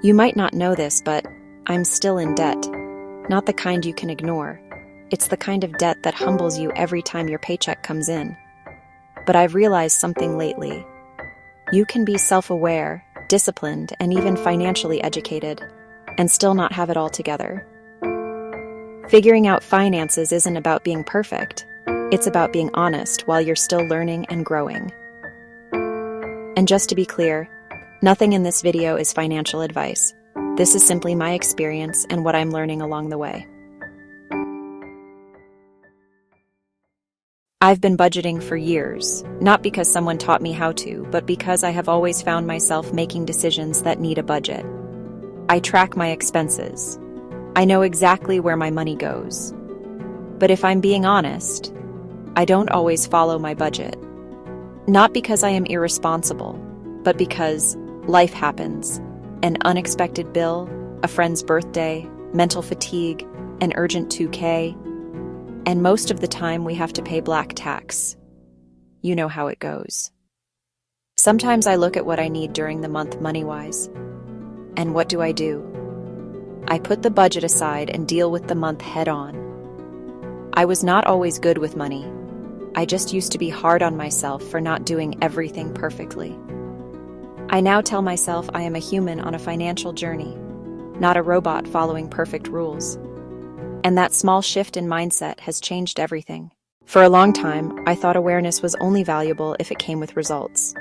You might not know this, but I'm still in debt. Not the kind you can ignore. It's the kind of debt that humbles you every time your paycheck comes in. But I've realized something lately. You can be self-aware, disciplined, and even financially educated, and still not have it all together. Figuring out finances isn't about being perfect. It's about being honest while you're still learning and growing. And just to be clear, nothing in this video is financial advice. This is simply my experience and what I'm learning along the way. I've been budgeting for years, not because someone taught me how to, but because I have always found myself making decisions that need a budget. I track my expenses. I know exactly where my money goes. But if I'm being honest, I don't always follow my budget. Not because I am irresponsible, but because life happens. An unexpected bill, a friend's birthday, mental fatigue, an urgent 2K, and most of the time we have to pay black tax. You know how it goes. Sometimes I look at what I need during the month money-wise. And what do? I put the budget aside and deal with the month head-on. I was not always good with money. I just used to be hard on myself for not doing everything perfectly. I now tell myself I am a human on a financial journey, not a robot following perfect rules. And that small shift in mindset has changed everything. For a long time, I thought awareness was only valuable if it came with results.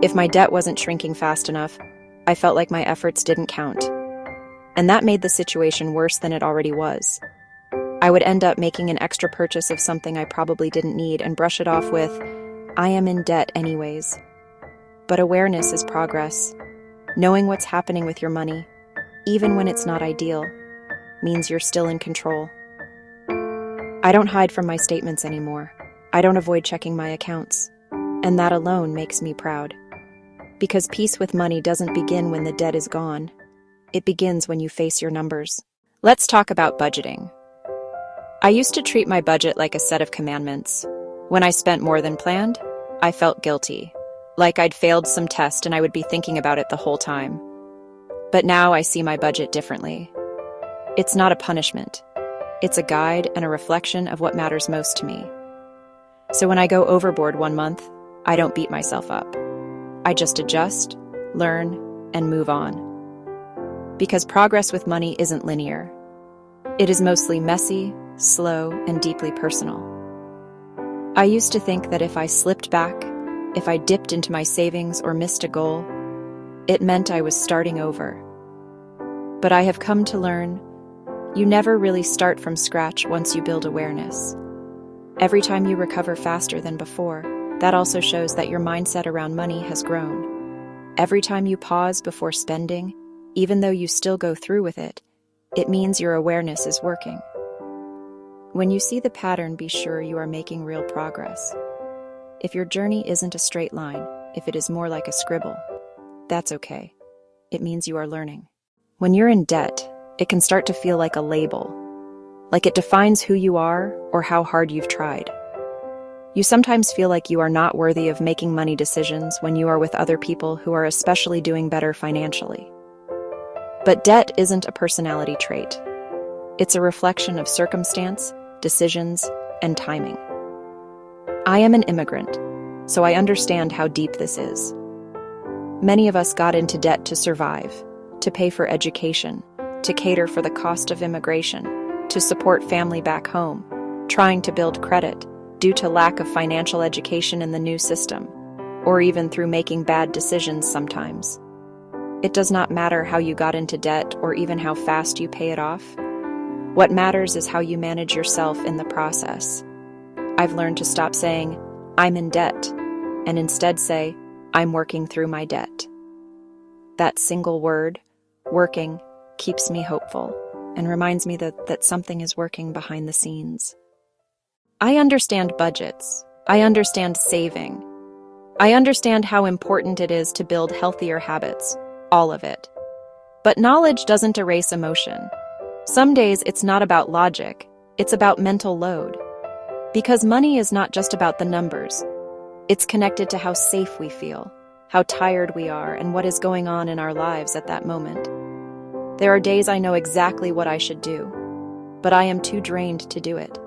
If my debt wasn't shrinking fast enough, I felt like my efforts didn't count. And that made the situation worse than it already was. I would end up making an extra purchase of something I probably didn't need and brush it off with, "I am in debt anyways." But awareness is progress. Knowing what's happening with your money, even when it's not ideal, means you're still in control. I don't hide from my statements anymore. I don't avoid checking my accounts. And that alone makes me proud. Because peace with money doesn't begin when the debt is gone. It begins when you face your numbers. Let's talk about budgeting. I used to treat my budget like a set of commandments. When I spent more than planned, I felt guilty. Like I'd failed some test and I would be thinking about it the whole time. But now I see my budget differently. It's not a punishment. It's a guide and a reflection of what matters most to me. So when I go overboard one month, I don't beat myself up. I just adjust, learn, and move on. Because progress with money isn't linear. It is mostly messy, slow, and deeply personal. I used to think that if I slipped back, if I dipped into my savings or missed a goal, it meant I was starting over. But I have come to learn, you never really start from scratch once you build awareness. Every time you recover faster than before, that also shows that your mindset around money has grown. Every time you pause before spending, even though you still go through with it, it means your awareness is working. When you see the pattern, be sure you are making real progress. If your journey isn't a straight line, if it is more like a scribble, that's okay. It means you are learning. When you're in debt, it can start to feel like a label, like it defines who you are or how hard you've tried. You sometimes feel like you are not worthy of making money decisions when you are with other people who are especially doing better financially. But debt isn't a personality trait. It's a reflection of circumstance, decisions, and timing. I am an immigrant, so I understand how deep this is. Many of us got into debt to survive, to pay for education, to cater for the cost of immigration, to support family back home, trying to build credit due to lack of financial education in the new system, or even through making bad decisions sometimes. It does not matter how you got into debt or even how fast you pay it off. What matters is how you manage yourself in the process. I've learned to stop saying, "I'm in debt," and instead say, "I'm working through my debt." That single word, working, keeps me hopeful and reminds me that something is working behind the scenes. I understand budgets. I understand saving. I understand how important it is to build healthier habits, all of it. But knowledge doesn't erase emotion. Some days it's not about logic, it's about mental load. Because money is not just about the numbers. It's connected to how safe we feel, how tired we are, and what is going on in our lives at that moment. There are days I know exactly what I should do, but I am too drained to do it.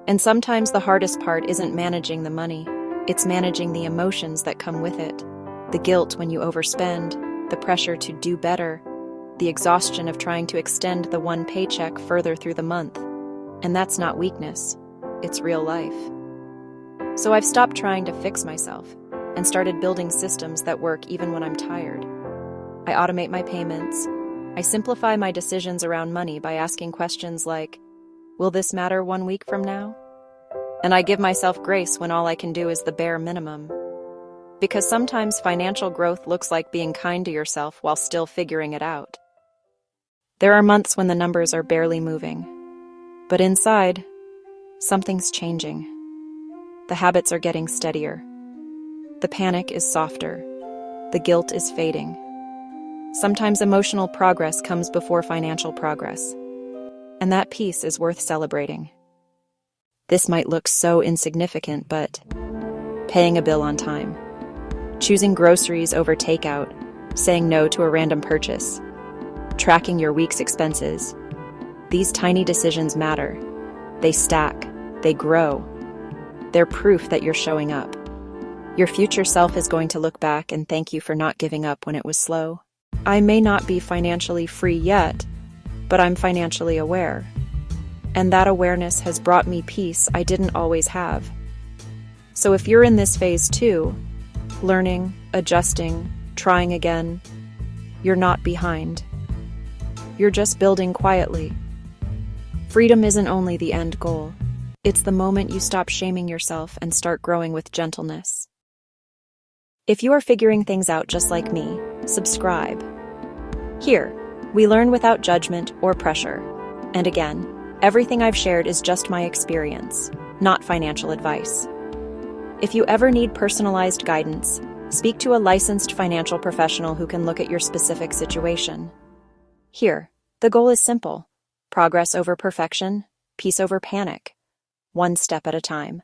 And sometimes the hardest part isn't managing the money, it's managing the emotions that come with it. The guilt when you overspend, the pressure to do better, the exhaustion of trying to extend the one paycheck further through the month. And that's not weakness, it's real life. So I've stopped trying to fix myself and started building systems that work even when I'm tired. I automate my payments. I simplify my decisions around money by asking questions like, will this matter 1 week from now? And I give myself grace when all I can do is the bare minimum. Because sometimes financial growth looks like being kind to yourself while still figuring it out. There are months when the numbers are barely moving. But inside, something's changing. The habits are getting steadier. The panic is softer. The guilt is fading. Sometimes emotional progress comes before financial progress. And that piece is worth celebrating. This might look so insignificant, but paying a bill on time, choosing groceries over takeout, saying no to a random purchase, tracking your week's expenses. These tiny decisions matter. They stack. They grow. They're proof that you're showing up. Your future self is going to look back and thank you for not giving up when it was slow. I may not be financially free yet, but I'm financially aware. And that awareness has brought me peace I didn't always have. So if you're in this phase too, learning, adjusting, trying again, you're not behind. You're just building quietly. Freedom isn't only the end goal. It's the moment you stop shaming yourself and start growing with gentleness. If you are figuring things out just like me, subscribe. Here, we learn without judgment or pressure. And again, everything I've shared is just my experience, not financial advice. If you ever need personalized guidance, speak to a licensed financial professional who can look at your specific situation. Here, the goal is simple: progress over perfection, peace over panic, one step at a time.